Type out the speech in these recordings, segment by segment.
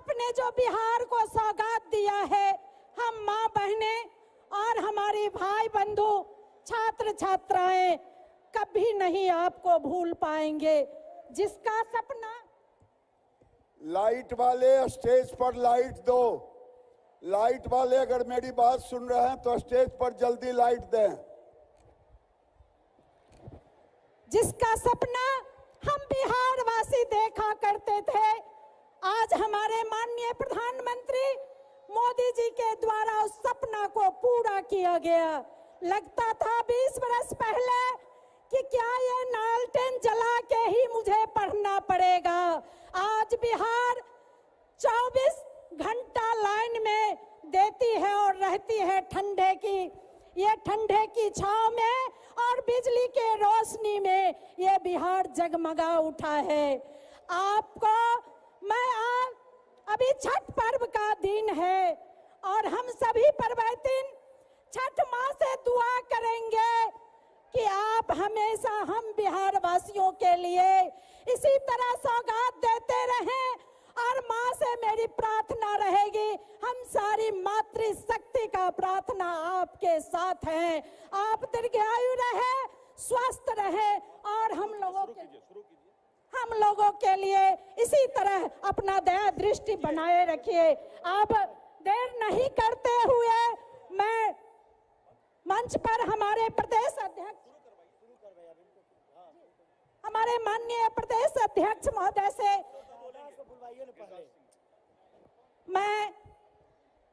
आपने जो बिहार को सौगात दिया है, हम माँ बहने और हमारे भाई बंधु छात्र छात्राएं कभी नहीं आपको भूल पाएंगे। जिसका सपना। लाइट वाले स्टेज पर लाइट दो। लाइट वाले अगर मेरी बात सुन रहे हैं तो स्टेज पर जल्दी लाइट दें। जिसका सपना हम बिहार वासी देखा करते थे, आज हमारे माननीय प्रधानमंत्री मोदी जी के द्वारा उस सपना को पूरा किया गया। लगता था 20 वर्ष पहले कि क्या ये लालटेन जला के ही मुझे पढ़ना पड़ेगा। आज बिहार 24 घंटा लाइन में देती है और रहती है ठंडे की, ये ठंडे की छांव में और बिजली के रोशनी में ये बिहार जगमगा उठा है। आपको मैं अभी छठ पर्व का दिन है और हम सभी पर्वतीन छठ माँ से दुआ करेंगे कि आप हमेशा हम बिहार वासियों के लिए इसी तरह सौगात देते रहें। और माँ से मेरी प्रार्थना रहेगी, हम सारी मातृ शक्ति का प्रार्थना आपके साथ है। आप दीर्घायु रहे, स्वस्थ रहे और हम लोगों के लिए इसी तरह अपना दया दृष्टि बनाए रखिए। अब देर नहीं करते हुए मैं मंच पर हमारे प्रदेश अध्यक्ष, हमारे माननीय प्रदेश अध्यक्ष महोदय से मैं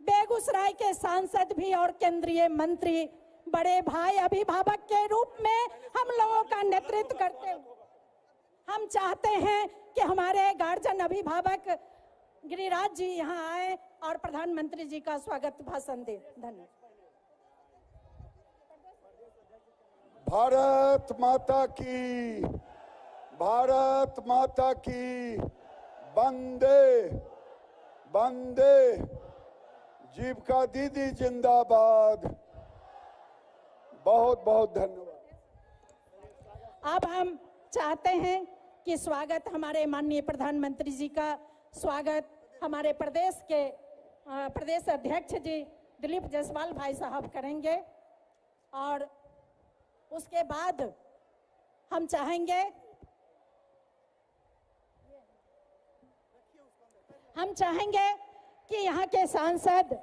बेगूसराय के सांसद भी और केंद्रीय मंत्री, बड़े भाई अभिभावक के रूप में हम लोगों का नेतृत्व करते हुए हम चाहते हैं कि हमारे गार्जियन अभिभावक गिरिराज जी यहाँ आए और प्रधानमंत्री जी का स्वागत भाषण दें। धन्यवाद। भारत माता की, भारत माता की, वंदे वंदे, जीविका दीदी जिंदाबाद। बहुत बहुत धन्यवाद। अब हम चाहते हैं कि स्वागत हमारे माननीय प्रधानमंत्री जी का स्वागत हमारे प्रदेश के प्रदेश अध्यक्ष जी दिलीप जायसवाल भाई साहब करेंगे। और उसके बाद हम चाहेंगे कि यहाँ के सांसद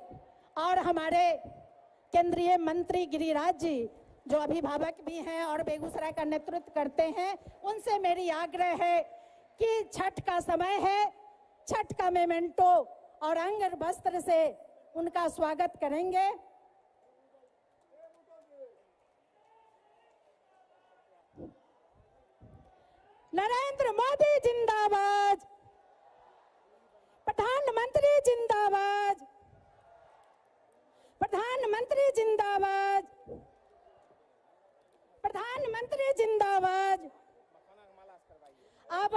और हमारे केंद्रीय मंत्री गिरिराज जी जो अभिभावक भी हैं और बेगूसराय का नेतृत्व करते हैं, उनसे मेरी आग्रह है कि छठ का समय है, छठ का मेमेंटो और अंग वस्त्र से उनका स्वागत करेंगे। नरेंद्र मोदी जिंदाबाद, प्रधानमंत्री जिंदाबाद, प्रधानमंत्री जिंदाबाद, प्रधानमंत्री जिंदाबाद। अब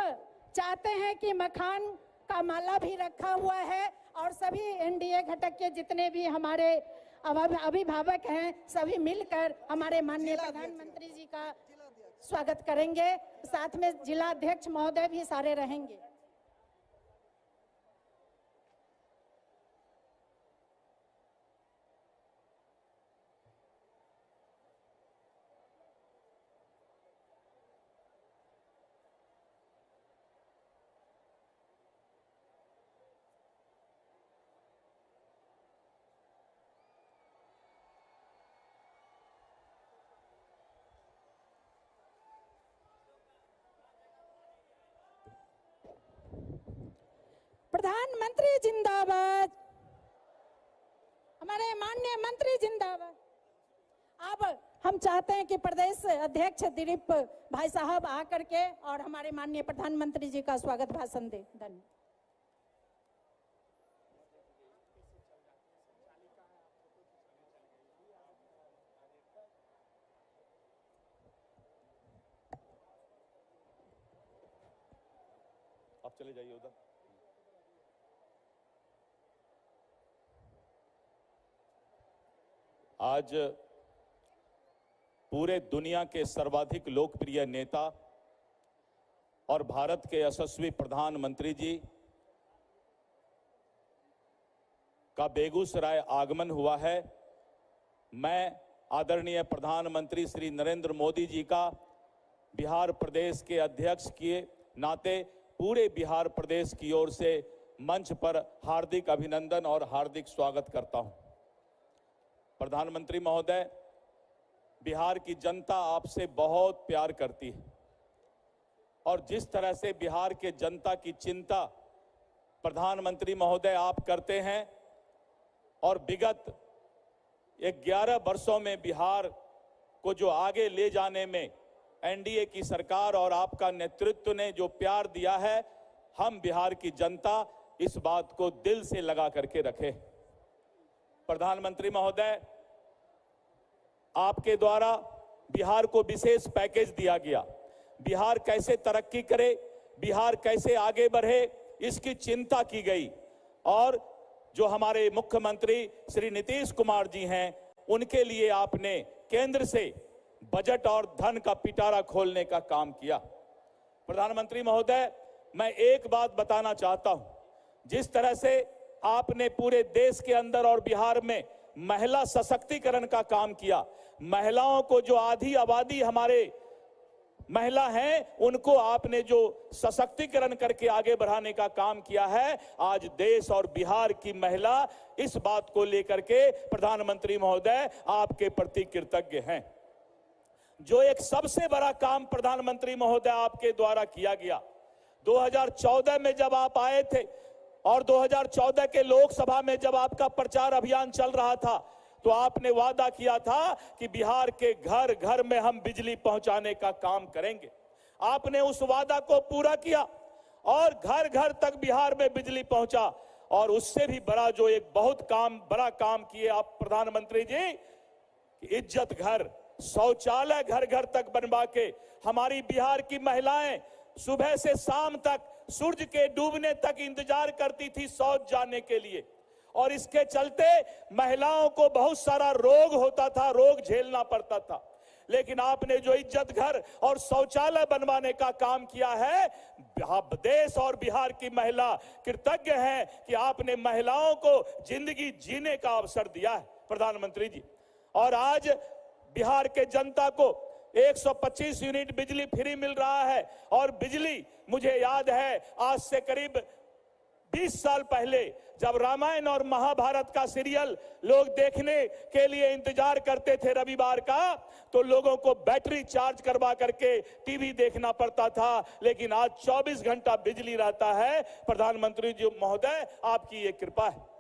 चाहते हैं कि मखान का माला भी रखा हुआ है और सभी एनडीए घटक के जितने भी हमारे अभिभावक हैं सभी मिलकर हमारे माननीय प्रधानमंत्री जी का स्वागत करेंगे। साथ में जिला अध्यक्ष महोदय भी सारे रहेंगे। प्रधानमंत्री जिंदाबाद, हमारे माननीय मंत्री जिंदाबाद। अब हम चाहते हैं कि प्रदेश अध्यक्ष दिलीप भाई साहब आकर के और हमारे माननीय प्रधानमंत्री जी का स्वागत भाषण दें। धन्यवाद। आप चले जाइए उधर। आज पूरे दुनिया के सर्वाधिक लोकप्रिय नेता और भारत के यशस्वी प्रधानमंत्री जी का बेगूसराय आगमन हुआ है। मैं आदरणीय प्रधानमंत्री श्री नरेंद्र मोदी जी का बिहार प्रदेश के अध्यक्ष के नाते पूरे बिहार प्रदेश की ओर से मंच पर हार्दिक अभिनंदन और हार्दिक स्वागत करता हूं। प्रधानमंत्री महोदय, बिहार की जनता आपसे बहुत प्यार करती है और जिस तरह से बिहार के जनता की चिंता प्रधानमंत्री महोदय आप करते हैं और विगत 11 वर्षों में बिहार को जो आगे ले जाने में एनडीए की सरकार और आपका नेतृत्व ने जो प्यार दिया है, हम बिहार की जनता इस बात को दिल से लगा करके रखे। प्रधानमंत्री महोदय, आपके द्वारा बिहार को विशेष पैकेज दिया गया। बिहार कैसे तरक्की करे, बिहार कैसे आगे बढ़े, इसकी चिंता की गई और जो हमारे मुख्यमंत्री श्री नीतीश कुमार जी हैं, उनके लिए आपने केंद्र से बजट और धन का पिटारा खोलने का काम किया। प्रधानमंत्री महोदय, मैं एक बात बताना चाहता हूं, जिस तरह से आपने पूरे देश के अंदर और बिहार में महिला सशक्तिकरण का काम किया, महिलाओं को जो आधी आबादी हमारे महिला हैं, उनको आपने जो सशक्तिकरण करके आगे बढ़ाने का काम किया है, आज देश और बिहार की महिला इस बात को लेकर के प्रधानमंत्री महोदय आपके प्रति कृतज्ञ हैं। जो एक सबसे बड़ा काम प्रधानमंत्री महोदय आपके द्वारा किया गया, 2014 में जब आप आए थे और 2014 के लोकसभा में जब आपका प्रचार अभियान चल रहा था, तो आपने वादा किया था कि बिहार के घर घर में हम बिजली पहुंचाने का काम करेंगे। आपने उस वादा को पूरा किया और घर घर तक बिहार में बिजली पहुंचा। और उससे भी बड़ा जो एक बहुत बड़ा काम किए आप प्रधानमंत्री जी, इज्जत घर, शौचालय घर घर तक बनवा के हमारी बिहार की महिलाएं सुबह से शाम तक सूरज के डूबने तक इंतजार करती थी शौच जाने के लिए। और इसके चलते महिलाओं को बहुत सारा रोग होता था, रोग झेलना पड़ता था। लेकिन आपने जो इज्जत घर और शौचालय बनवाने का काम किया है, देश और बिहार की महिला कृतज्ञ हैं कि आपने महिलाओं को जिंदगी जीने का अवसर दिया है प्रधानमंत्री जी। और आज बिहार के जनता को 125 यूनिट बिजली फ्री मिल रहा है। और बिजली, मुझे याद है आज से करीब 20 साल पहले जब रामायण और महाभारत का सीरियल लोग देखने के लिए इंतजार करते थे रविवार का, तो लोगों को बैटरी चार्ज करवा करके टीवी देखना पड़ता था। लेकिन आज 24 घंटा बिजली रहता है। प्रधानमंत्री जी महोदय, आपकी ये कृपा है।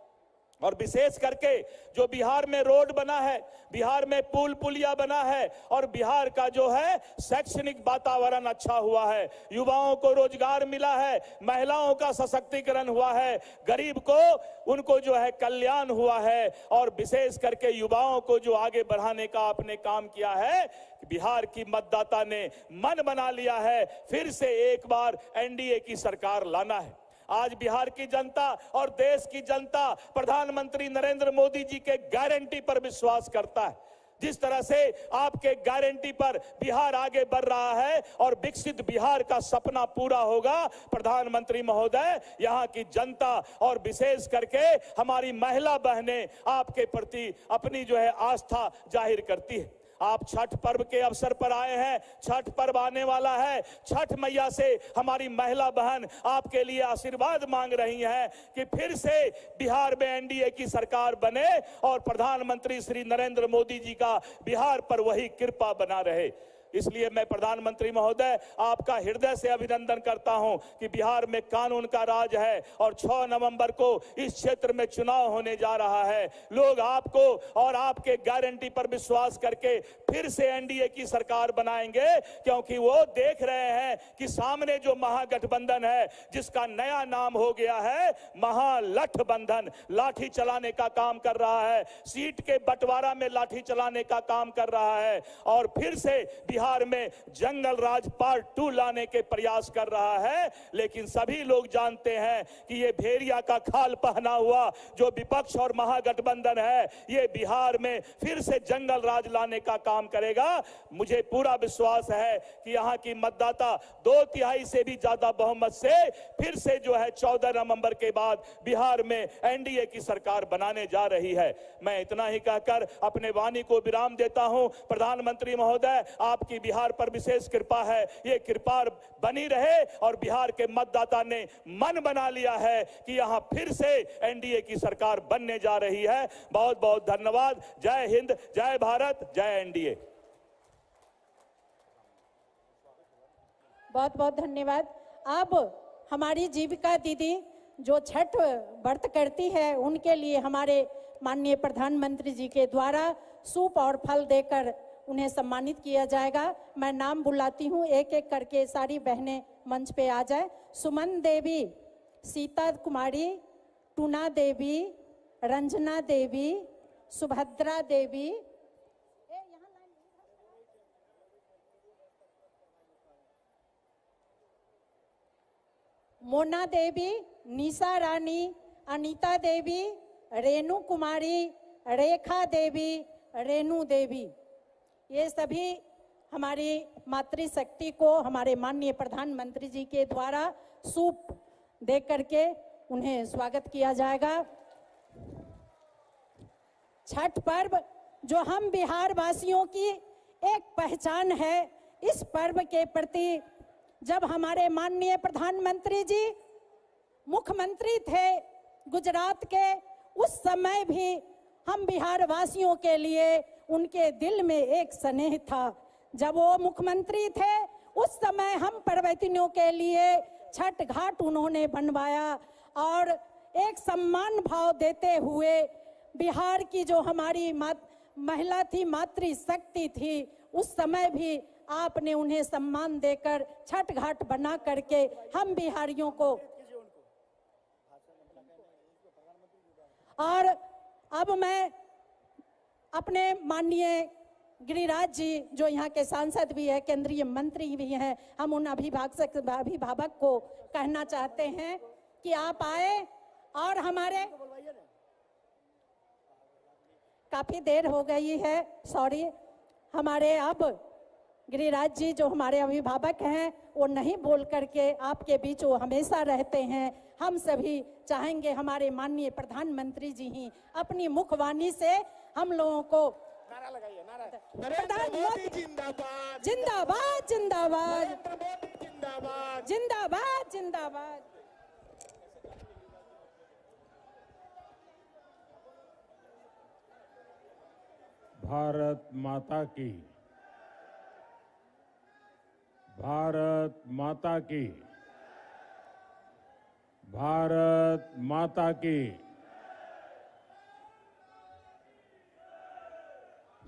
और विशेष करके जो बिहार में रोड बना है, बिहार में पुल पुलिया बना है और बिहार का जो है शैक्षणिक वातावरण अच्छा हुआ है, युवाओं को रोजगार मिला है, महिलाओं का सशक्तिकरण हुआ है, गरीब को उनको जो है कल्याण हुआ है। और विशेष करके युवाओं को जो आगे बढ़ाने का आपने काम किया है, बिहार की मतदाता ने मन बना लिया है, फिर से एक बार एनडीए की सरकार लाना है। आज बिहार की जनता और देश की जनता प्रधानमंत्री नरेंद्र मोदी जी के गारंटी पर विश्वास करता है। जिस तरह से आपके गारंटी पर बिहार आगे बढ़ रहा है और विकसित बिहार का सपना पूरा होगा, प्रधानमंत्री महोदय, यहाँ की जनता और विशेष करके हमारी महिला बहनें आपके प्रति अपनी जो है आस्था जाहिर करती है। आप छठ पर्व के अवसर पर आए हैं, छठ पर्व आने वाला है। छठ मैया से हमारी महिला बहन आपके लिए आशीर्वाद मांग रही हैं कि फिर से बिहार में एनडीए की सरकार बने और प्रधानमंत्री श्री नरेंद्र मोदी जी का बिहार पर वही कृपा बना रहे। इसलिए मैं प्रधानमंत्री महोदय आपका हृदय से अभिनंदन करता हूं कि बिहार में कानून का राज है और 6 नवंबर को इस क्षेत्र में चुनाव होने जा रहा है। लोग आपको और आपके गारंटी पर विश्वास करके फिर से एनडीए की सरकार बनाएंगे, क्योंकि वो देख रहे हैं कि सामने जो महागठबंधन है, जिसका नया नाम हो गया है महालठबंधन, लाठी चलाने का काम कर रहा है, सीट के बंटवारा में लाठी चलाने का काम कर रहा है। और फिर से बिहार में जंगल राज पार्ट 2 लाने के प्रयास कर रहा है। लेकिन सभी लोग जानते हैं कि ये भेड़िया का खाल पहना हुआ जो विपक्ष और महागठबंधन है, ये बिहार में फिर से जंगल राज लाने का काम करेगा। मुझे पूरा विश्वास है कि यहाँ की मतदाता 2/3 से भी ज्यादा बहुमत से फिर से जो है 14 नवंबर के बाद बिहार में एनडीए की सरकार बनाने जा रही है। मैं इतना ही कहकर अपने वाणी को विराम देता हूं। प्रधानमंत्री महोदय, आपकी बिहार पर विशेष कृपा है, ये कृपा बनी रहे और बिहार के मतदाता ने मन बना लिया है कि यहां फिर से एनडीए की सरकार बनने जा रही है। बहुत बहुत धन्यवाद। जय हिंद, जय भारत, जय एनडीए। बहुत बहुत धन्यवाद। अब हमारी जीविका दीदी जो छठ व्रत करती है, उनके लिए हमारे माननीय प्रधानमंत्री जी के द्वारा सूप और फल देकर उन्हें सम्मानित किया जाएगा। मैं नाम बुलाती हूँ, एक एक करके सारी बहनें मंच पे आ जाए। सुमन देवी, सीता कुमारी, टूना देवी, रंजना देवी, सुभद्रा देवी, मोना देवी, निशा रानी, अनीता देवी, रेणु कुमारी, रेखा देवी, रेणु देवी, ये सभी हमारी मातृशक्ति को हमारे माननीय प्रधानमंत्री जी के द्वारा सूप दे करके उन्हें स्वागत किया जाएगा। छठ पर्व जो हम बिहार वासियों की एक पहचान है, इस पर्व के प्रति जब हमारे माननीय प्रधानमंत्री जी मुख्यमंत्री थे गुजरात के, उस समय भी हम बिहार वासियों के लिए उनके दिल में एक स्नेह था। जब वो मुख्यमंत्री थे उस समय हम पर्वतियों के लिए छठ घाट उन्होंने बनवाया और एक सम्मान भाव देते हुए बिहार की जो हमारी महिला थी, मातृशक्ति थी, उस समय भी आपने उन्हें सम्मान देकर छठ घाट बना करके हम बिहारियों को। और अब मैं अपने माननीय गिरिराज जी जो यहाँ के सांसद भी है, केंद्रीय मंत्री भी हैं, हम उन अभिभावक को कहना चाहते हैं कि आप आए और हमारे काफी देर हो गई है, सॉरी, हमारे अब गिरिराज जी जो हमारे अभिभावक हैं वो नहीं बोल करके आपके बीच वो हमेशा रहते हैं। हम सभी चाहेंगे हमारे माननीय प्रधानमंत्री जी ही अपनी मुखवाणी से हम लोगों को नारा लगाइए, नारा। प्रधानमंत्री जिंदाबाद, जिंदाबाद जिंदाबाद जिंदाबाद, जिंदाबाद जिंदाबाद। भारत माता की, भारत माता की, भारत माता की।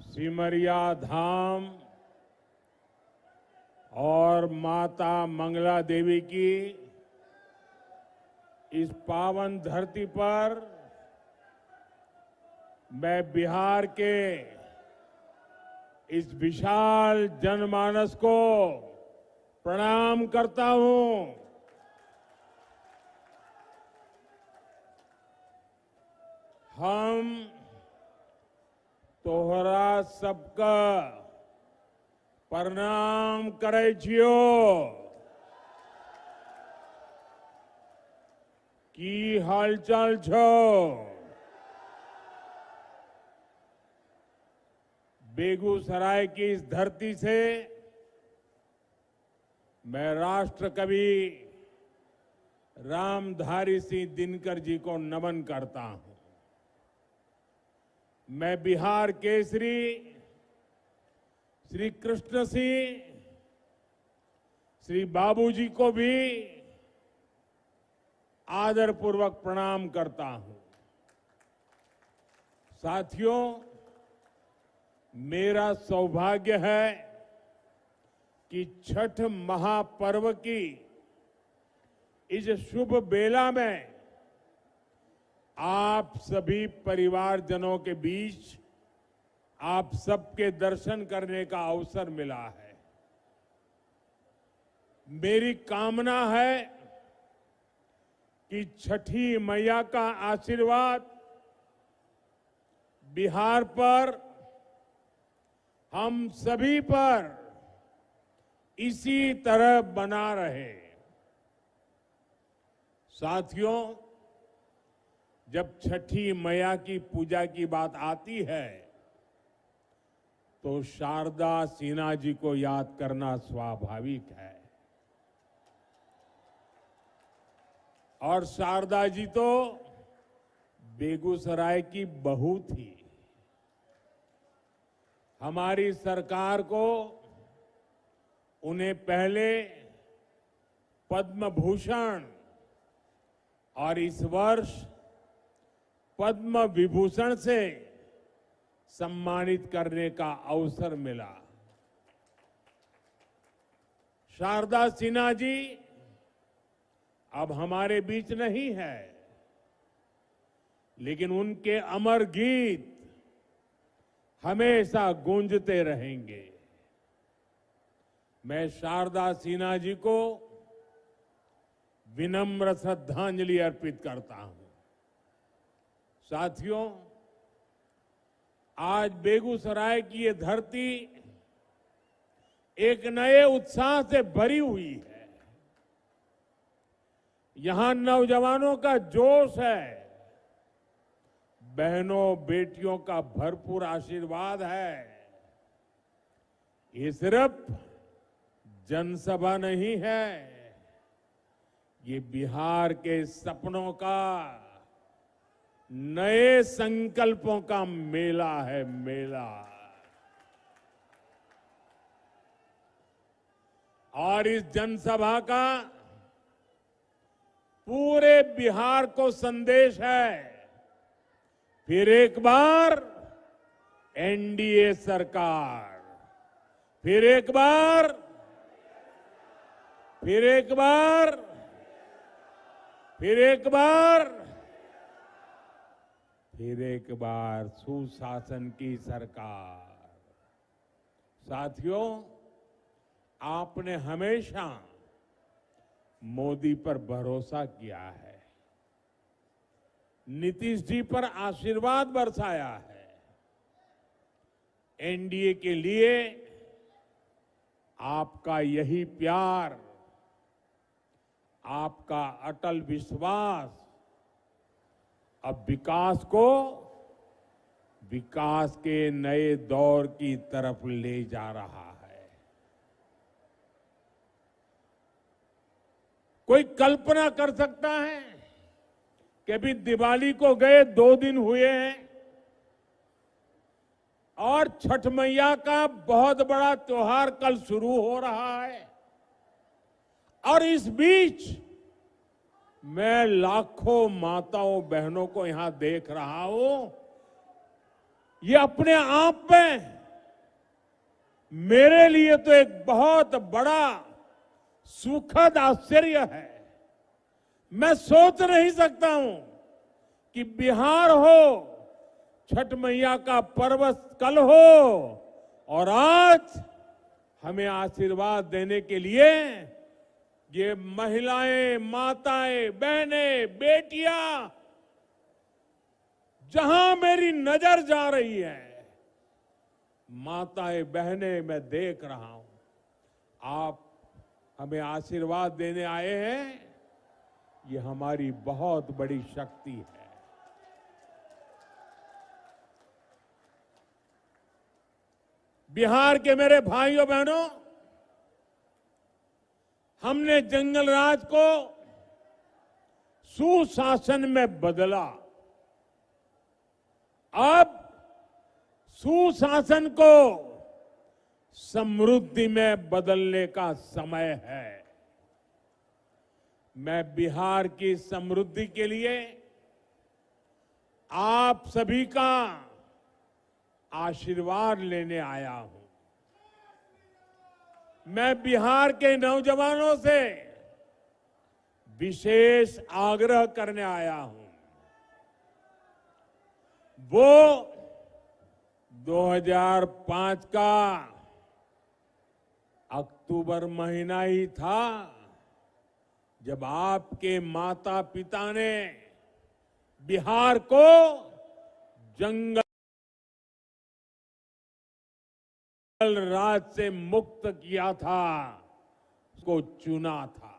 सिमरिया धाम और माता मंगला देवी की इस पावन धरती पर मैं बिहार के इस विशाल जनमानस को प्रणाम करता हूं। हम तोहरा सबका प्रणाम करे छियो। की हालचाल छो? बेगूसराय की इस धरती से मैं राष्ट्र कवि रामधारी सिंह दिनकर जी को नमन करता हूं। मैं बिहार केसरी श्री कृष्ण सिंह, श्री बाबूजी को भी आदरपूर्वक प्रणाम करता हूं। साथियों, मेरा सौभाग्य है कि छठ महापर्व की इस शुभ बेला में आप सभी परिवारजनों के बीच आप सबके दर्शन करने का अवसर मिला है। मेरी कामना है कि छठी मैया का आशीर्वाद बिहार पर, हम सभी पर इसी तरह बना रहे। साथियों, जब छठी मैया की पूजा की बात आती है तो शारदा सिन्हा जी को याद करना स्वाभाविक है। और शारदा जी तो बेगूसराय की बहू थी। हमारी सरकार को उन्हें पहले पद्म भूषण और इस वर्ष पद्म विभूषण से सम्मानित करने का अवसर मिला। शारदा सिन्हा जी अब हमारे बीच नहीं है, लेकिन उनके अमर गीत हमेशा गूंजते रहेंगे। मैं शारदा सिन्हा जी को विनम्र श्रद्धांजलि अर्पित करता हूं। साथियों, आज बेगूसराय की ये धरती एक नए उत्साह से भरी हुई है। यहां नौजवानों का जोश है, बहनों बेटियों का भरपूर आशीर्वाद है। ये सिर्फ जनसभा नहीं है, ये बिहार के सपनों का, नए संकल्पों का मेला है, मेला। और इस जनसभा का पूरे बिहार को संदेश है, फिर एक बार एनडीए सरकार, फिर एक बार, फिर एक बार, फिर एक बार, फिर एक बार सुशासन की सरकार। साथियों, आपने हमेशा मोदी पर भरोसा किया है, नीतीश जी पर आशीर्वाद बरसाया है। एनडीए के लिए आपका यही प्यार, आपका अटल विश्वास अब विकास को, विकास के नए दौर की तरफ ले जा रहा है। कोई कल्पना कर सकता है कि अभी दिवाली को गए 2 दिन हुए हैं और छठ मैया का बहुत बड़ा त्योहार कल शुरू हो रहा है, और इस बीच मैं लाखों माताओं बहनों को यहां देख रहा हूं। ये अपने आप में मेरे लिए तो एक बहुत बड़ा सुखद आश्चर्य है। मैं सोच नहीं सकता हूं कि बिहार हो, छठ मैया का पर्व कल हो, और आज हमें आशीर्वाद देने के लिए ये महिलाएं, माताएं, बहनें, बेटियां, जहां मेरी नजर जा रही है, माताएं बहनें मैं देख रहा हूं। आप हमें आशीर्वाद देने आए हैं, ये हमारी बहुत बड़ी शक्ति है। बिहार के मेरे भाइयों बहनों, हमने जंगल राज को सुशासन में बदला। अब सुशासन को समृद्धि में बदलने का समय है। मैं बिहार की समृद्धि के लिए आप सभी का आशीर्वाद लेने आया हूं। मैं बिहार के नौजवानों से विशेष आग्रह करने आया हूं। वो 2005 का अक्टूबर महीना ही था जब आपके माता पिता ने बिहार को जंगल राज से मुक्त किया था, उसको चुना था।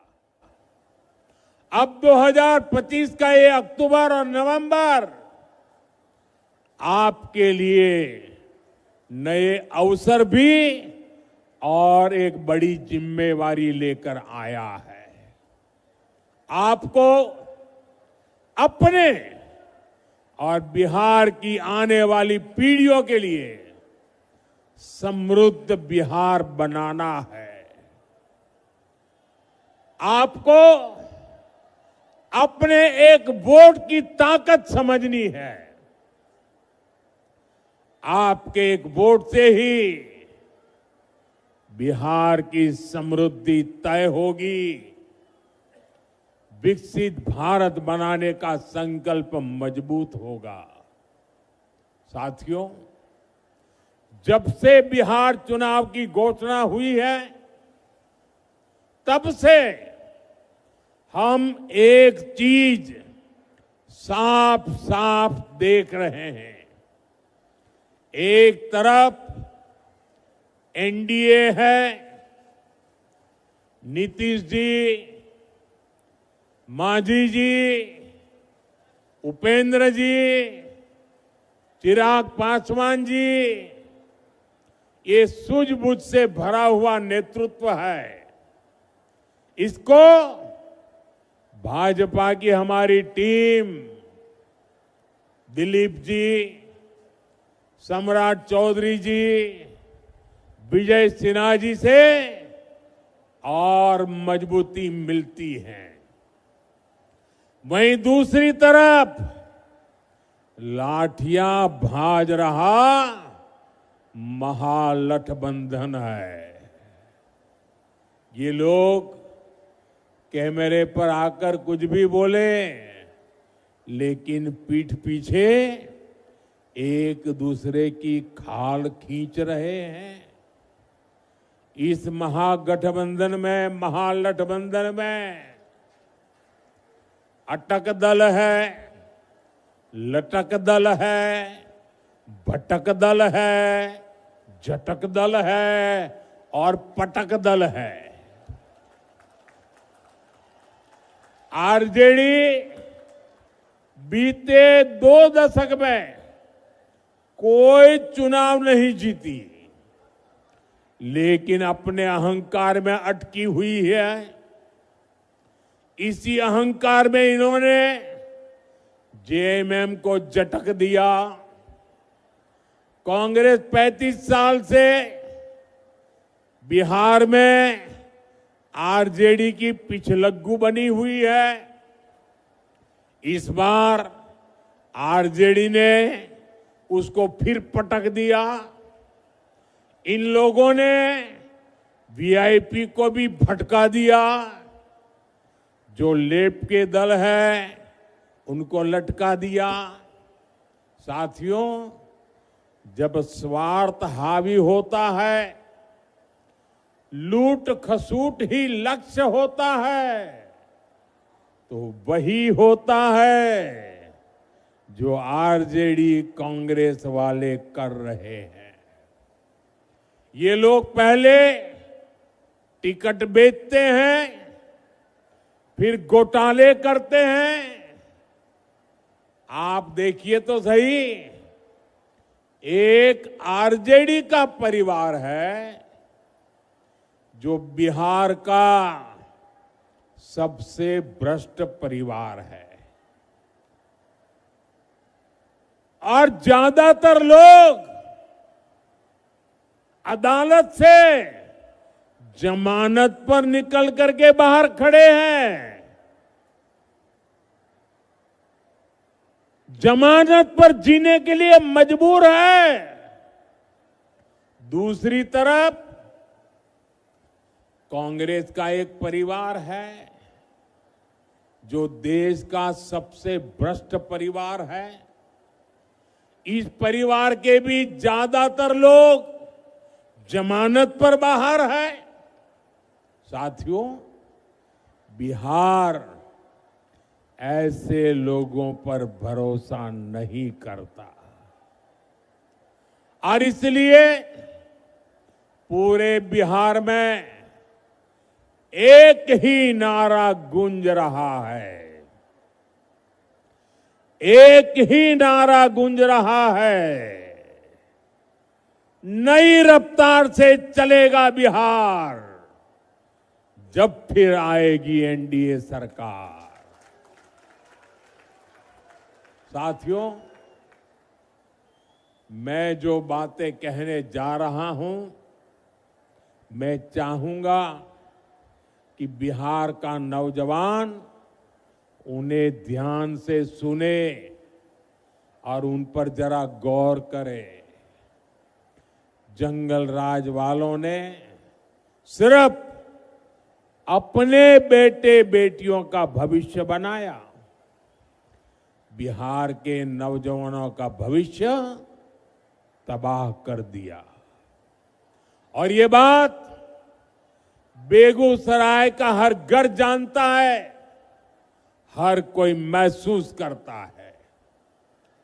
अब 2025 का ये अक्टूबर और नवंबर आपके लिए नए अवसर भी और एक बड़ी जिम्मेवारी लेकर आया है। आपको अपने और बिहार की आने वाली पीढ़ियों के लिए समृद्ध बिहार बनाना है। आपको अपने एक वोट की ताकत समझनी है। आपके एक वोट से ही बिहार की समृद्धि तय होगी। विकसित भारत बनाने का संकल्प मजबूत होगा। साथियों, जब से बिहार चुनाव की घोषणा हुई है, तब से हम एक चीज साफ साफ देख रहे हैं। एक तरफ एनडीए है, नीतीश जी, मांझी जी, उपेंद्र जी, चिराग पासवान जी, ये सूझबूझ से भरा हुआ नेतृत्व है। इसको भाजपा की हमारी टीम, दिलीप जी, सम्राट चौधरी जी, विजय सिन्हा जी से और मजबूती मिलती है। वहीं दूसरी तरफ लाठियां भाज रहा महागठबंधन है। ये लोग कैमरे पर आकर कुछ भी बोले, लेकिन पीठ पीछे एक दूसरे की खाल खींच रहे हैं। इस महागठबंधन में अटक दल है, लटक दल है, भटक दल है, झटक दल है और पटक दल है। आरजेडी बीते 2 दशक में कोई चुनाव नहीं जीती, लेकिन अपने अहंकार में अटकी हुई है। इसी अहंकार में इन्होंने जेएमएम को झटक दिया। कांग्रेस 35 साल से बिहार में आरजेडी की पिछलग्गू बनी हुई है। इस बार आरजेडी ने उसको फिर पटक दिया। इन लोगों ने वीआईपी को भी भटका दिया। जो लेफ्ट के दल है उनको लटका दिया। साथियों, जब स्वार्थ हावी होता है, लूट खसूट ही लक्ष्य होता है, तो वही होता है जो आरजेडी कांग्रेस वाले कर रहे हैं। ये लोग पहले टिकट बेचते हैं, फिर घोटाले करते हैं। आप देखिए तो सही, एक आरजेडी का परिवार है जो बिहार का सबसे भ्रष्ट परिवार है। और ज्यादातर लोग अदालत से जमानत पर निकल करके बाहर खड़े हैं। जमानत पर जीने के लिए मजबूर है। दूसरी तरफ कांग्रेस का एक परिवार है जो देश का सबसे भ्रष्ट परिवार है। इस परिवार के भी ज्यादातर लोग जमानत पर बाहर है। साथियों, बिहार ऐसे लोगों पर भरोसा नहीं करता और इसलिए पूरे बिहार में एक ही नारा गूंज रहा है, एक ही नारा गूंज रहा है, नई रफ्तार से चलेगा बिहार जब फिर आएगी एनडीए सरकार। साथियों, मैं जो बातें कहने जा रहा हूं, मैं चाहूंगा कि बिहार का नौजवान उन्हें ध्यान से सुने और उन पर जरा गौर करे। जंगल राज वालों ने सिर्फ अपने बेटे बेटियों का भविष्य बनाया, बिहार के नौजवानों का भविष्य तबाह कर दिया। और ये बात बेगूसराय का हर घर जानता है, हर कोई महसूस करता है।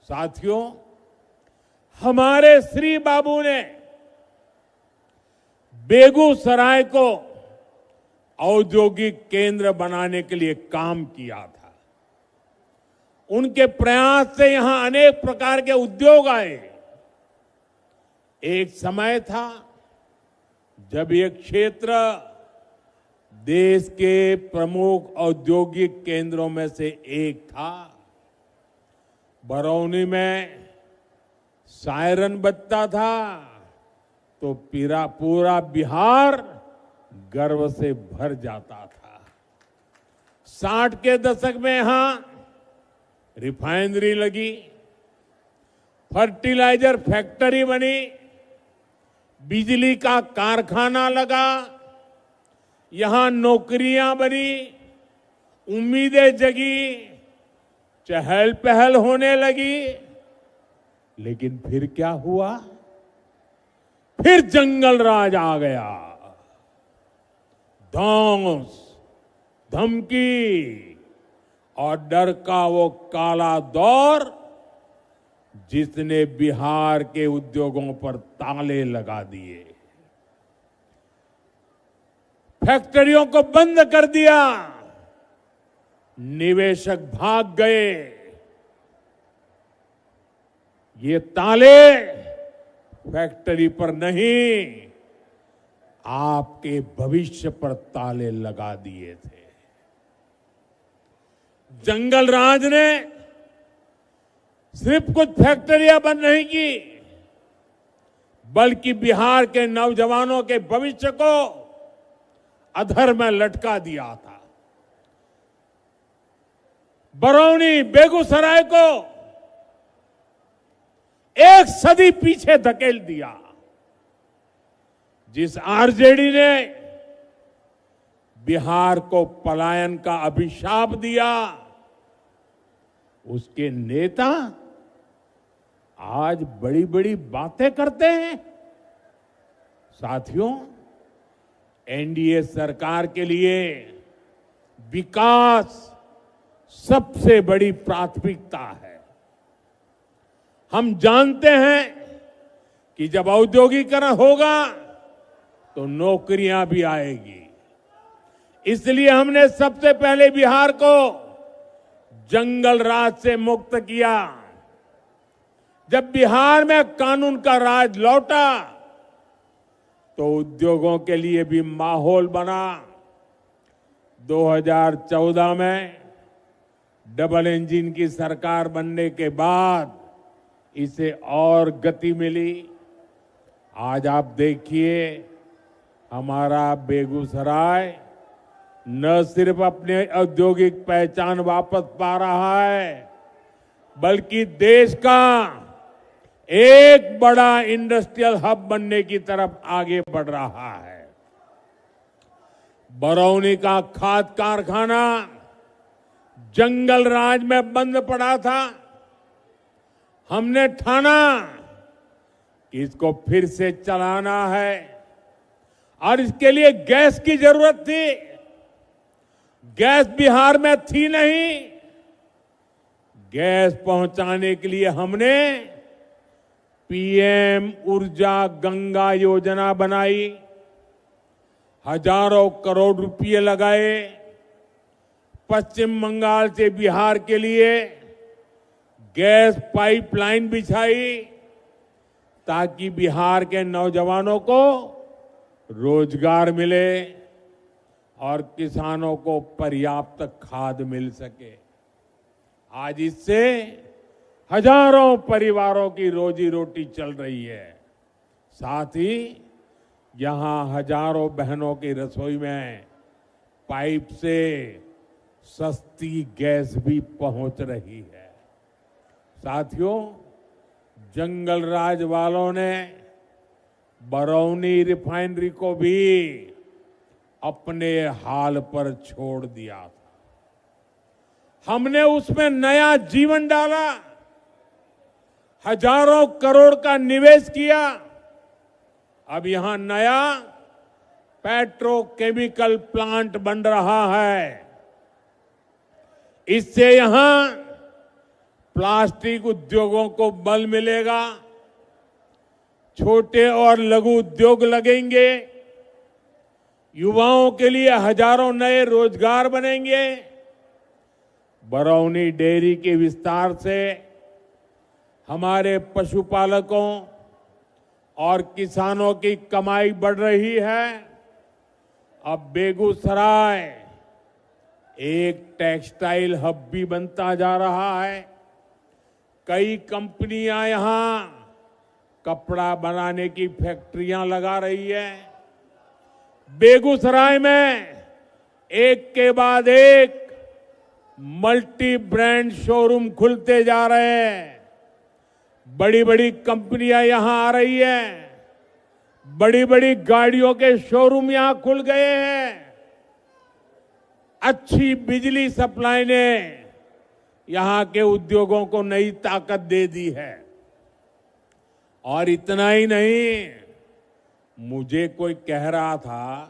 साथियों, हमारे श्री बाबू ने बेगूसराय को औद्योगिक केंद्र बनाने के लिए काम किया था। उनके प्रयास से यहां अनेक प्रकार के उद्योग आए। एक समय था जब ये क्षेत्र देश के प्रमुख औद्योगिक केंद्रों में से एक था। बरौनी में सायरन बजता था तो पूरा बिहार गर्व से भर जाता था। 60 के दशक में यहां रिफाइनरी लगी, फर्टिलाइजर फैक्ट्री बनी, बिजली का कारखाना लगा, यहां नौकरियां बनी, उम्मीदें जगी, चहल पहल होने लगी। लेकिन फिर क्या हुआ? फिर जंगल राज आ गया। धौंस, धमकी और डर का वो काला दौर जिसने बिहार के उद्योगों पर ताले लगा दिए, फैक्ट्रियों को बंद कर दिया, निवेशक भाग गए। ये ताले फैक्ट्री पर नहीं, आपके भविष्य पर ताले लगा दिए थे। जंगल राज ने सिर्फ कुछ फैक्ट्रियां बंद नहीं की, बल्कि बिहार के नौजवानों के भविष्य को अधर में लटका दिया था। बरौनी, बेगूसराय को एक सदी पीछे धकेल दिया। जिस आरजेडी ने बिहार को पलायन का अभिशाप दिया, उसके नेता आज बड़ी बड़ी बातें करते हैं। साथियों, एनडीए सरकार के लिए विकास सबसे बड़ी प्राथमिकता है। हम जानते हैं कि जब औद्योगिकरण होगा तो नौकरियां भी आएगी। इसलिए हमने सबसे पहले बिहार को जंगल राज से मुक्त किया। जब बिहार में कानून का राज लौटा तो उद्योगों के लिए भी माहौल बना। 2014 में डबल इंजन की सरकार बनने के बाद इसे और गति मिली। आज आप देखिए, हमारा बेगूसराय न सिर्फ अपने औद्योगिक पहचान वापस पा रहा है, बल्कि देश का एक बड़ा इंडस्ट्रियल हब बनने की तरफ आगे बढ़ रहा है। बरौनी का खाद कारखाना जंगल राज में बंद पड़ा था। हमने ठाना कि इसको फिर से चलाना है और इसके लिए गैस की जरूरत थी। गैस बिहार में थी नहीं। गैस पहुंचाने के लिए हमने पीएम ऊर्जा गंगा योजना बनाई, हजारों करोड़ रुपए लगाए, पश्चिम बंगाल से बिहार के लिए गैस पाइपलाइन बिछाई ताकि बिहार के नौजवानों को रोजगार मिले और किसानों को पर्याप्त खाद मिल सके। आज इससे हजारों परिवारों की रोजी रोटी चल रही है। साथ ही यहां हजारों बहनों की रसोई में पाइप से सस्ती गैस भी पहुंच रही है। साथियों, जंगल राज वालों ने बरौनी रिफाइनरी को भी अपने हाल पर छोड़ दिया था। हमने उसमें नया जीवन डाला, हजारों करोड़ का निवेश किया। अब यहां नया पेट्रोकेमिकल प्लांट बन रहा है। इससे यहां प्लास्टिक उद्योगों को बल मिलेगा, छोटे और लघु उद्योग लगेंगे, युवाओं के लिए हजारों नए रोजगार बनेंगे। बरौनी डेयरी के विस्तार से हमारे पशुपालकों और किसानों की कमाई बढ़ रही है। अब बेगूसराय एक टेक्सटाइल हब भी बनता जा रहा है। कई कंपनियां यहां कपड़ा बनाने की फैक्ट्रियां लगा रही है। बेगूसराय में एक के बाद एक मल्टी ब्रांड शोरूम खुलते जा रहे हैं। बड़ी बड़ी कंपनियां यहां आ रही है। बड़ी बड़ी गाड़ियों के शोरूम यहां खुल गए हैं। अच्छी बिजली सप्लाई ने यहां के उद्योगों को नई ताकत दे दी है। और इतना ही नहीं, मुझे कोई कह रहा था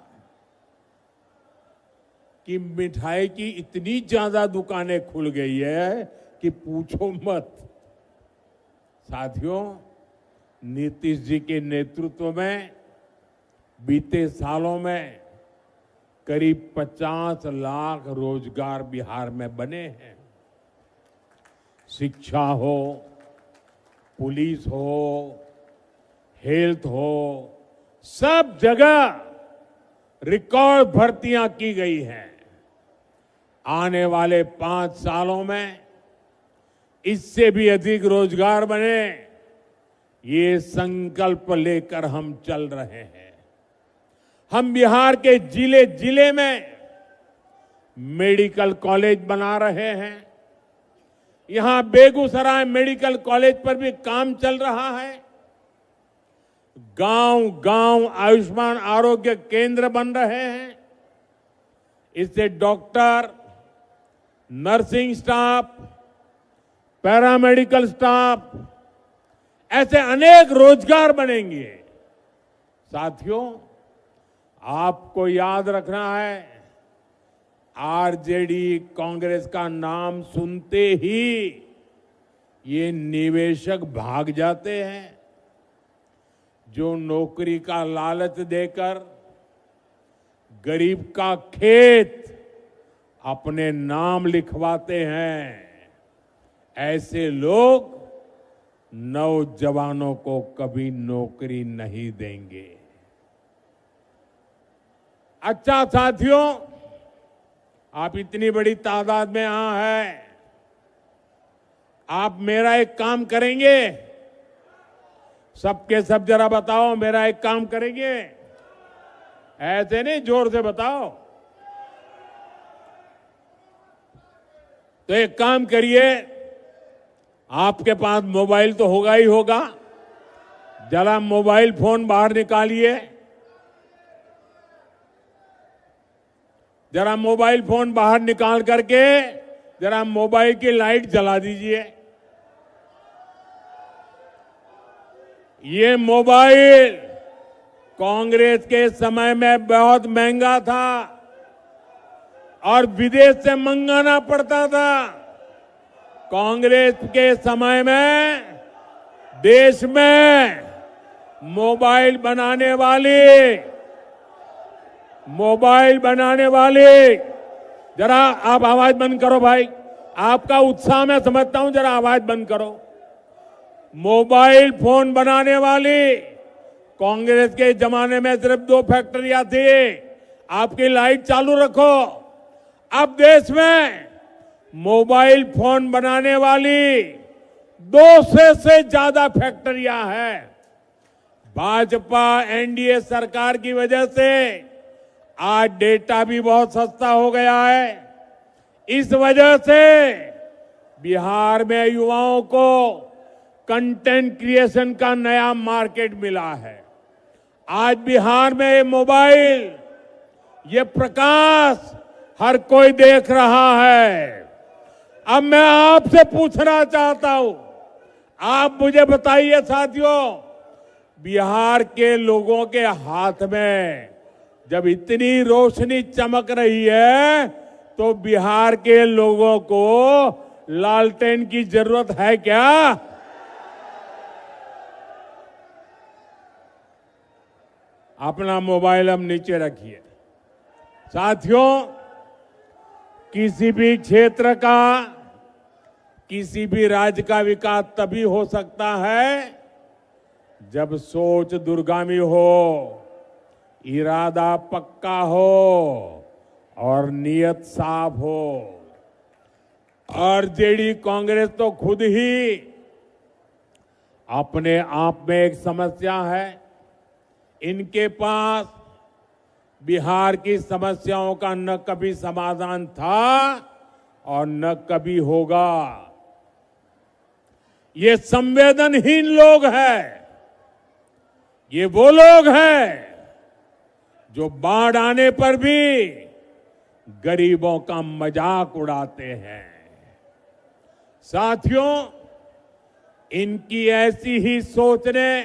कि मिठाई की इतनी ज्यादा दुकानें खुल गई है कि पूछो मत। साथियों, नीतीश जी के नेतृत्व में बीते सालों में करीब 50 लाख रोजगार बिहार में बने हैं। शिक्षा हो, पुलिस हो, हेल्थ हो, सब जगह रिकॉर्ड भर्तियां की गई हैं। आने वाले 5 सालों में इससे भी अधिक रोजगार बने, ये संकल्प लेकर हम चल रहे हैं। हम बिहार के जिले जिले में मेडिकल कॉलेज बना रहे हैं। यहां बेगूसराय मेडिकल कॉलेज पर भी काम चल रहा है। गांव गांव आयुष्मान आरोग्य केंद्र बन रहे हैं। इससे doctor, nursing staff, paramedical staff, ऐसे अनेक रोजगार बनेंगे। साथियों, आपको याद रखना है, आरजेडी कांग्रेस का नाम सुनते ही ये निवेशक भाग जाते हैं। जो नौकरी का लालच देकर गरीब का खेत अपने नाम लिखवाते हैं, ऐसे लोग नौजवानों को कभी नौकरी नहीं देंगे। अच्छा साथियों, आप इतनी बड़ी तादाद में यहां हैं, आप मेरा एक काम करेंगे? सबके सब जरा बताओ, मेरा एक काम करेंगे? ऐसे नहीं, जोर से बताओ। तो एक काम करिए, आपके पास मोबाइल तो होगा ही होगा, जरा मोबाइल फोन बाहर निकालिए। जरा मोबाइल फोन बाहर निकाल करके जरा मोबाइल की लाइट जला दीजिए। ये मोबाइल कांग्रेस के समय में बहुत महंगा था और विदेश से मंगाना पड़ता था। कांग्रेस के समय में देश में मोबाइल बनाने वाली जरा आप आवाज बंद करो भाई, आपका उत्साह मैं समझता हूं, जरा आवाज बंद करो। मोबाइल फोन बनाने वाली कांग्रेस के जमाने में सिर्फ 2 फैक्ट्रियां थी। आपकी लाइट चालू रखो। अब देश में मोबाइल फोन बनाने वाली 200 से ज्यादा फैक्ट्रियां हैं। भाजपा एनडीए सरकार की वजह से आज डेटा भी बहुत सस्ता हो गया है। इस वजह से बिहार में युवाओं को कंटेंट क्रिएशन का नया मार्केट मिला है। आज बिहार में ये मोबाइल, ये प्रकाश हर कोई देख रहा है। अब मैं आपसे पूछना चाहता हूं, आप मुझे बताइए साथियों, बिहार के लोगों के हाथ में जब इतनी रोशनी चमक रही है तो बिहार के लोगों को लालटेन की जरूरत है क्या? अपना मोबाइल हम नीचे रखिए। साथियों, किसी भी क्षेत्र का, किसी भी राज्य का विकास तभी हो सकता है जब सोच दूरगामी हो, इरादा पक्का हो और नियत साफ हो। आरजेडी कांग्रेस तो खुद ही अपने आप में एक समस्या है। इनके पास बिहार की समस्याओं का न कभी समाधान था और न कभी होगा। ये संवेदनहीन लोग हैं। ये वो लोग हैं जो बाढ़ आने पर भी गरीबों का मजाक उड़ाते हैं। साथियों, इनकी ऐसी ही सोच ने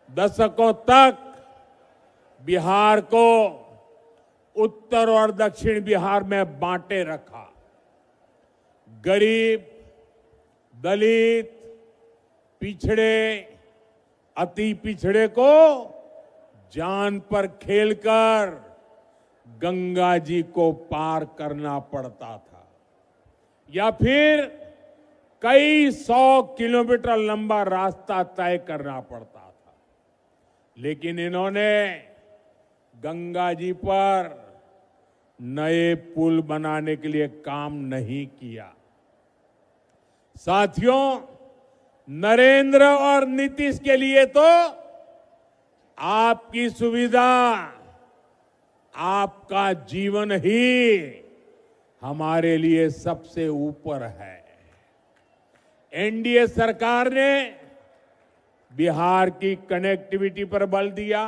दशकों तक बिहार को उत्तर और दक्षिण बिहार में बांटे रखा। गरीब, दलित, पिछड़े, अति पिछड़े को जान पर खेलकर गंगा जी को पार करना पड़ता था या फिर कई 100 किलोमीटर लंबा रास्ता तय करना पड़ता था। लेकिन इन्होंने गंगा जी पर नए पुल बनाने के लिए काम नहीं किया। साथियों, नरेंद्र और नीतीश के लिए तो आपकी सुविधा, आपका जीवन ही हमारे लिए सबसे ऊपर है। एनडीए सरकार ने बिहार की कनेक्टिविटी पर बल दिया।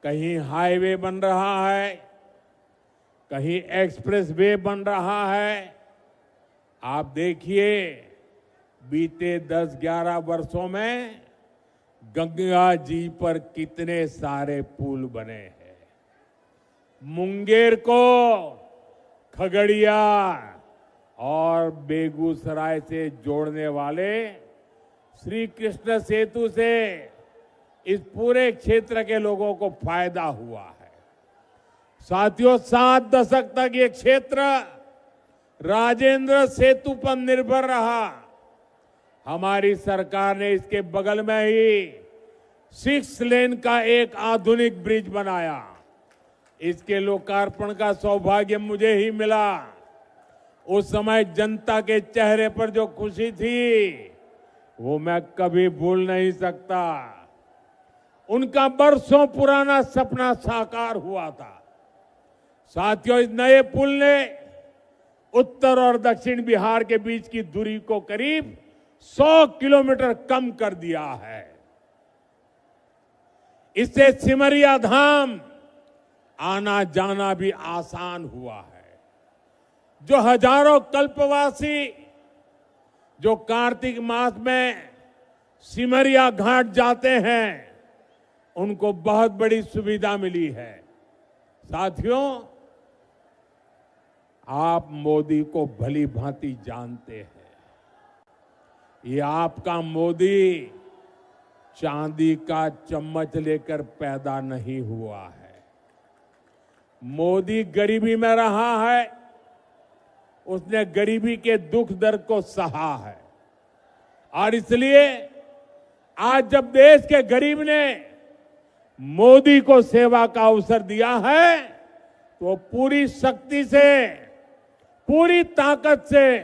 कहीं हाईवे बन रहा है, कहीं एक्सप्रेस वे बन रहा है। आप देखिए, बीते 10-11 वर्षों में गंगा जी पर कितने सारे पुल बने हैं। मुंगेर को खगड़िया और बेगूसराय से जोड़ने वाले श्री कृष्ण सेतु से इस पूरे क्षेत्र के लोगों को फायदा हुआ है। साथियों, 7 दशक तक ये क्षेत्र राजेंद्र सेतु पर निर्भर रहा। हमारी सरकार ने इसके बगल में ही 6 लेन का एक आधुनिक ब्रिज बनाया। इसके लोकार्पण का सौभाग्य मुझे ही मिला। उस समय जनता के चेहरे पर जो खुशी थी वो मैं कभी भूल नहीं सकता। उनका बरसों पुराना सपना साकार हुआ था। साथियों, इस नए पुल ने उत्तर और दक्षिण बिहार के बीच की दूरी को करीब 100 किलोमीटर कम कर दिया है। इससे सिमरिया धाम आना जाना भी आसान हुआ है। जो हजारों कल्पवासी जो कार्तिक मास में सिमरिया घाट जाते हैं, उनको बहुत बड़ी सुविधा मिली है। साथियों, आप मोदी को भली भांति जानते हैं। ये आपका मोदी चांदी का चम्मच लेकर पैदा नहीं हुआ है। मोदी गरीबी में रहा है, उसने गरीबी के दुख दर्द को सहा है, और इसलिए आज जब देश के गरीब ने मोदी को सेवा का अवसर दिया है, तो पूरी शक्ति से, पूरी ताकत से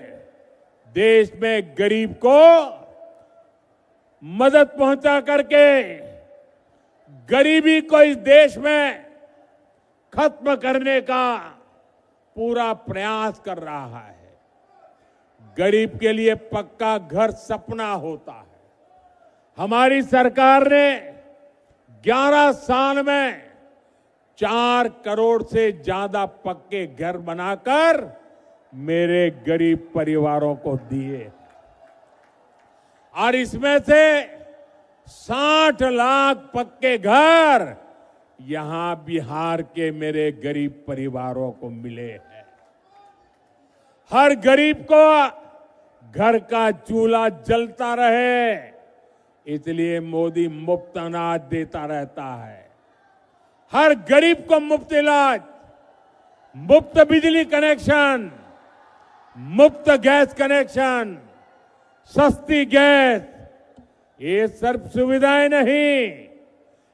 देश में गरीब को मदद पहुंचा करके गरीबी को इस देश में खत्म करने का पूरा प्रयास कर रहा है। गरीब के लिए पक्का घर सपना होता है। हमारी सरकार ने 11 साल में 4 करोड़ से ज्यादा पक्के घर बनाकर मेरे गरीब परिवारों को दिए, और इसमें से 60 लाख पक्के घर यहां बिहार के मेरे गरीब परिवारों को मिले हैं। हर गरीब को घर का चूल्हा जलता रहे, इसलिए मोदी मुफ्त अनाज देता रहता है। हर गरीब को मुफ्त इलाज, मुफ्त बिजली कनेक्शन, मुफ्त गैस कनेक्शन, सस्ती गैस, ये सिर्फ सुविधाएं नहीं,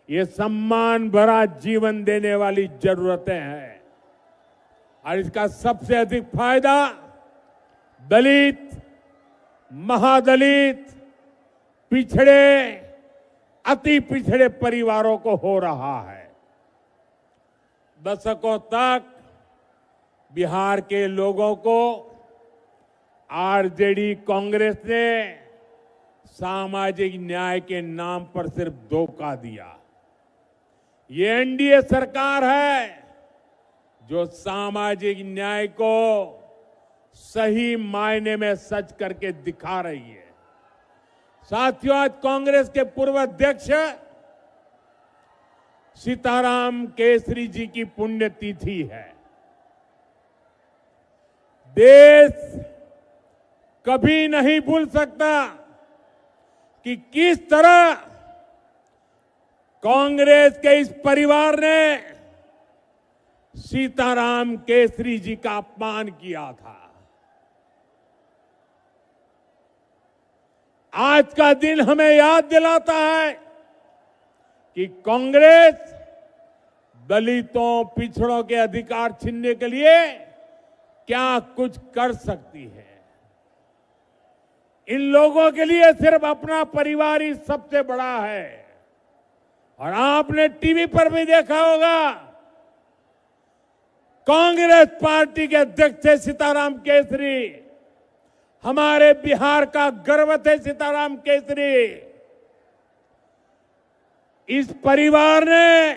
ये सम्मान भरा जीवन देने वाली जरूरतें हैं। और इसका सबसे अधिक फायदा दलित, महादलित, पिछड़े, अति पिछड़े परिवारों को हो रहा है। दशकों तक बिहार के लोगों को आरजेडी कांग्रेस ने सामाजिक न्याय के नाम पर सिर्फ धोखा दिया। ये एनडीए सरकार है जो सामाजिक न्याय को सही मायने में सच करके दिखा रही है। साथियों, आज कांग्रेस के पूर्व अध्यक्ष सीताराम केसरी जी की पुण्यतिथि है। देश कभी नहीं भूल सकता कि किस तरह कांग्रेस के इस परिवार ने सीताराम केसरी जी का अपमान किया था। आज का दिन हमें याद दिलाता है कि कांग्रेस दलितों, पिछड़ों के अधिकार छीनने के लिए क्या कुछ कर सकती है। इन लोगों के लिए सिर्फ अपना परिवार ही सबसे बड़ा है। और आपने टीवी पर भी देखा होगा, कांग्रेस पार्टी के अध्यक्ष थे सीताराम केसरी, हमारे बिहार का गर्व थे सीताराम केसरी। इस परिवार ने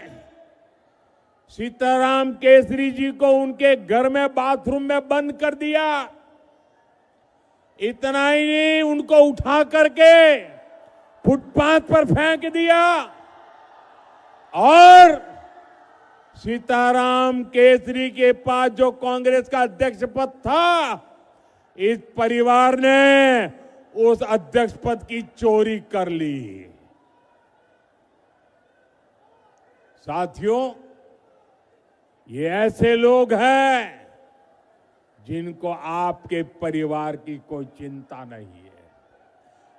सीताराम केसरी जी को उनके घर में बाथरूम में बंद कर दिया। इतना ही नहीं, उनको उठा करके फुटपाथ पर फेंक दिया। और सीताराम केसरी के पास जो कांग्रेस का अध्यक्ष पद था, इस परिवार ने उस अध्यक्ष पद की चोरी कर ली। साथियों, ये ऐसे लोग हैं जिनको आपके परिवार की कोई चिंता नहीं है।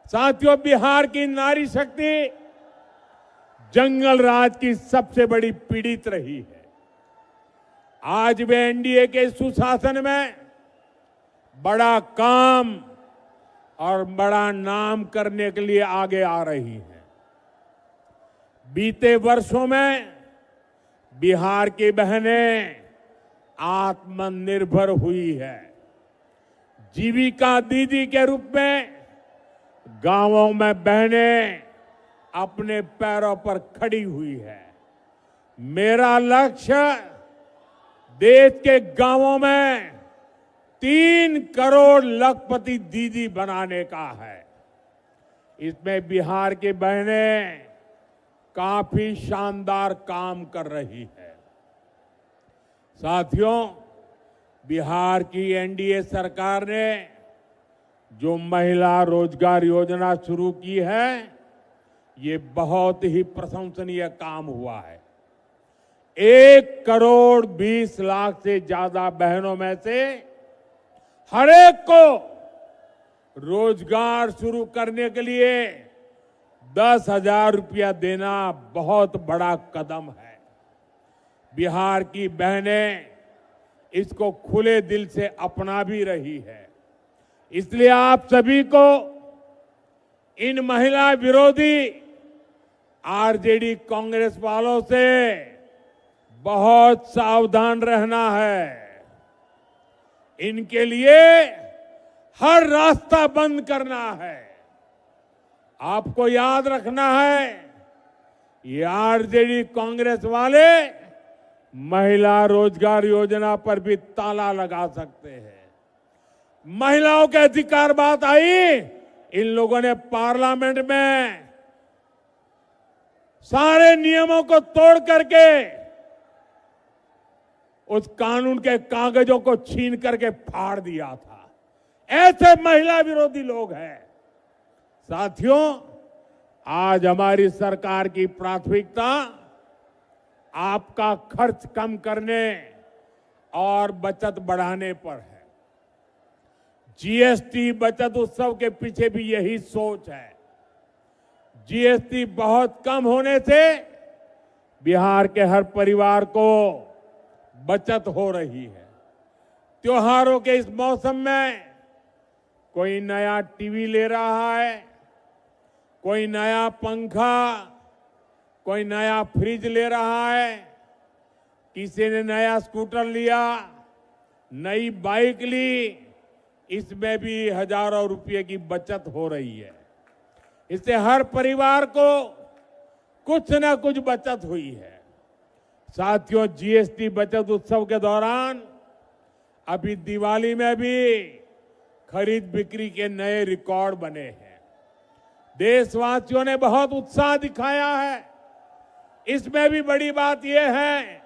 साथियों, बिहार की नारी शक्ति जंगल राज की सबसे बड़ी पीड़ित रही है। आज वे एनडीए के सुशासन में बड़ा काम और बड़ा नाम करने के लिए आगे आ रही है। बीते वर्षों में बिहार की बहनें आत्मनिर्भर हुई है। जीविका दीदी के रूप में गांवों में बहनें अपने पैरों पर खड़ी हुई है। मेरा लक्ष्य देश के गांवों में 3 करोड़ लखपति दीदी बनाने का है। इसमें बिहार की बहनें काफी शानदार काम कर रही है। साथियों, बिहार की एनडीए सरकार ने जो महिला रोजगार योजना शुरू की है, ये बहुत ही प्रशंसनीय काम हुआ है। 1,20,00,000 से ज्यादा बहनों में से हर एक को रोजगार शुरू करने के लिए 10,000 रुपया देना बहुत बड़ा कदम है। बिहार की बहनें इसको खुले दिल से अपना भी रही है। इसलिए आप सभी को इन महिला विरोधी आरजेडी कांग्रेस वालों से बहुत सावधान रहना है। इनके लिए हर रास्ता बंद करना है। आपको याद रखना है, ये आरजेडी कांग्रेस वाले महिला रोजगार योजना पर भी ताला लगा सकते हैं। महिलाओं के अधिकार बात आई, इन लोगों ने पार्लियामेंट में सारे नियमों को तोड़ करके उस कानून के कागजों को छीन करके फाड़ दिया था। ऐसे महिला विरोधी लोग हैं। साथियों, आज हमारी सरकार की प्राथमिकता आपका खर्च कम करने और बचत बढ़ाने पर है। जीएसटी बचत उत्सव के पीछे भी यही सोच है। जीएसटी बहुत कम होने से बिहार के हर परिवार को बचत हो रही है। त्योहारों के इस मौसम में कोई नया टीवी ले रहा है, कोई नया पंखा, कोई नया फ्रिज ले रहा है, किसी ने नया स्कूटर लिया, नई बाइक ली। इसमें भी हजारों रुपए की बचत हो रही है। इससे हर परिवार को कुछ न कुछ बचत हुई है। साथियों, जीएसटी बचत उत्सव के दौरान अभी दिवाली में भी खरीद बिक्री के नए रिकॉर्ड बने हैं। देशवासियों ने बहुत उत्साह दिखाया है। इसमें भी बड़ी बात यह है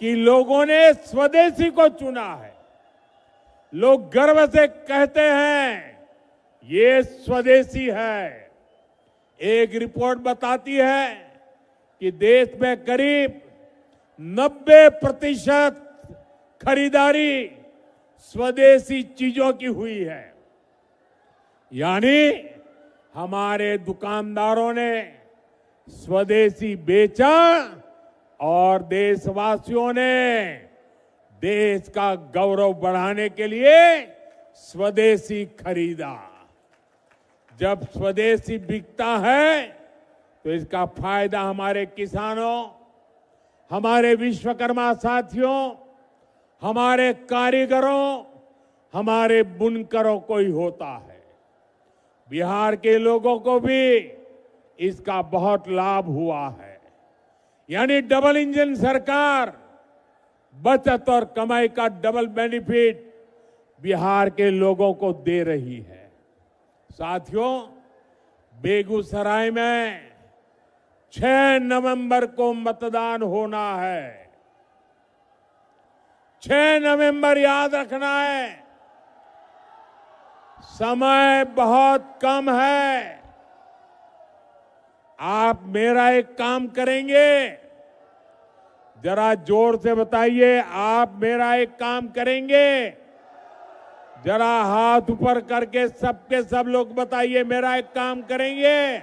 कि लोगों ने स्वदेशी को चुना है। लोग गर्व से कहते हैं ये स्वदेशी है। एक रिपोर्ट बताती है कि देश में करीब 90% खरीदारी स्वदेशी चीजों की हुई है। यानी हमारे दुकानदारों ने स्वदेशी बेचा और देशवासियों ने देश का गौरव बढ़ाने के लिए स्वदेशी खरीदा। जब स्वदेशी बिकता है तो इसका फायदा हमारे किसानों, हमारे विश्वकर्मा साथियों, हमारे कारीगरों, हमारे बुनकरों को ही होता है। बिहार के लोगों को भी इसका बहुत लाभ हुआ है। यानी डबल इंजन सरकार बचत और कमाई का डबल बेनिफिट बिहार के लोगों को दे रही है। साथियों, बेगूसराय में 6 नवंबर को मतदान होना है। 6 नवंबर याद रखना है। समय बहुत कम है। आप मेरा एक काम करेंगे, जरा जोर से बताइए, आप मेरा एक काम करेंगे? जरा हाथ ऊपर करके सबके सब लोग बताइए, मेरा एक काम करेंगे?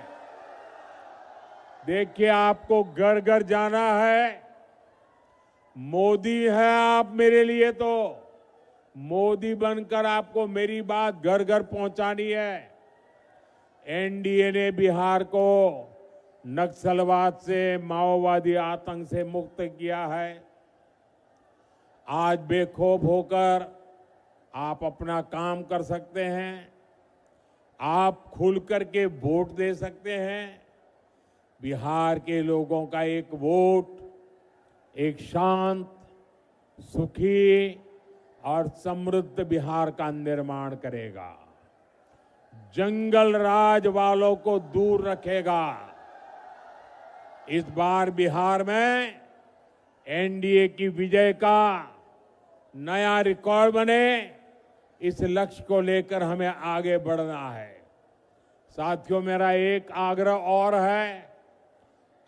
देखिए, आपको घर घर जाना है। मोदी है आप मेरे लिए, तो मोदी बनकर आपको मेरी बात घर घर पहुंचानी है। एनडीए ने बिहार को नक्सलवाद से, माओवादी आतंक से मुक्त किया है। आज बेखौफ होकर आप अपना काम कर सकते हैं। आप खुल करके वोट दे सकते हैं। बिहार के लोगों का एक वोट एक शांत, सुखी और समृद्ध बिहार का निर्माण करेगा। जंगल राज वालों को दूर रखेगा। इस बार बिहार में एनडीए की विजय का नया रिकॉर्ड बने, इस लक्ष्य को लेकर हमें आगे बढ़ना है। साथियों, मेरा एक आग्रह और है,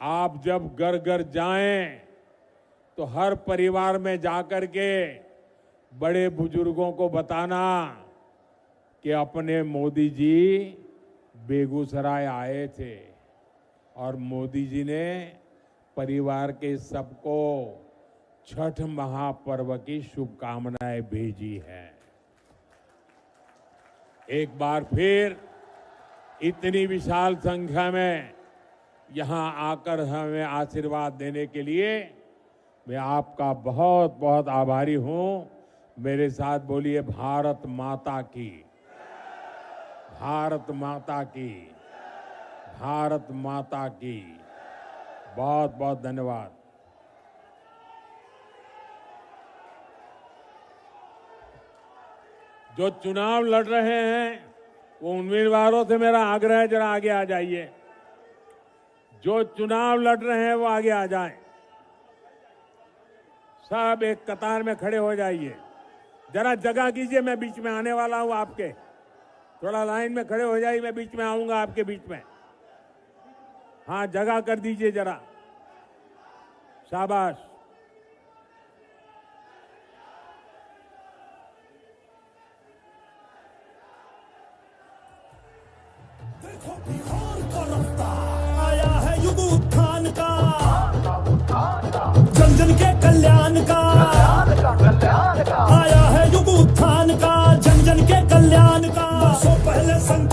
आप जब घर घर जाएं तो हर परिवार में जाकर के बड़े बुजुर्गों को बताना कि अपने मोदी जी बेगूसराय आए थे और मोदी जी ने परिवार के सबको छठ महापर्व की शुभकामनाएं भेजी हैं। एक बार फिर इतनी विशाल संख्या में यहां आकर हमें आशीर्वाद देने के लिए मैं आपका बहुत बहुत आभारी हूं। मेरे साथ बोलिए भारत माता की, भारत माता की, भारत माता की। बहुत बहुत धन्यवाद। जो चुनाव लड़ रहे हैं वो उम्मीदवारों से मेरा आग्रह है, जरा आगे आ जाइए। जो चुनाव लड़ रहे हैं वो आगे आ जाएं। सब एक कतार में खड़े हो जाइए। जरा जगह कीजिए, मैं बीच में आने वाला हूं आपके। थोड़ा लाइन में खड़े हो जाइए, मैं बीच में आऊंगा आपके बीच में। हाँ, जगह कर दीजिए जरा। शाबाश। देखो बिहार का रफ्तार आया है युग उत्थान का, जन जन के कल्याण का। आया है युग उत्थान का, जन जन के कल्याण का। 200 पहले संकल्प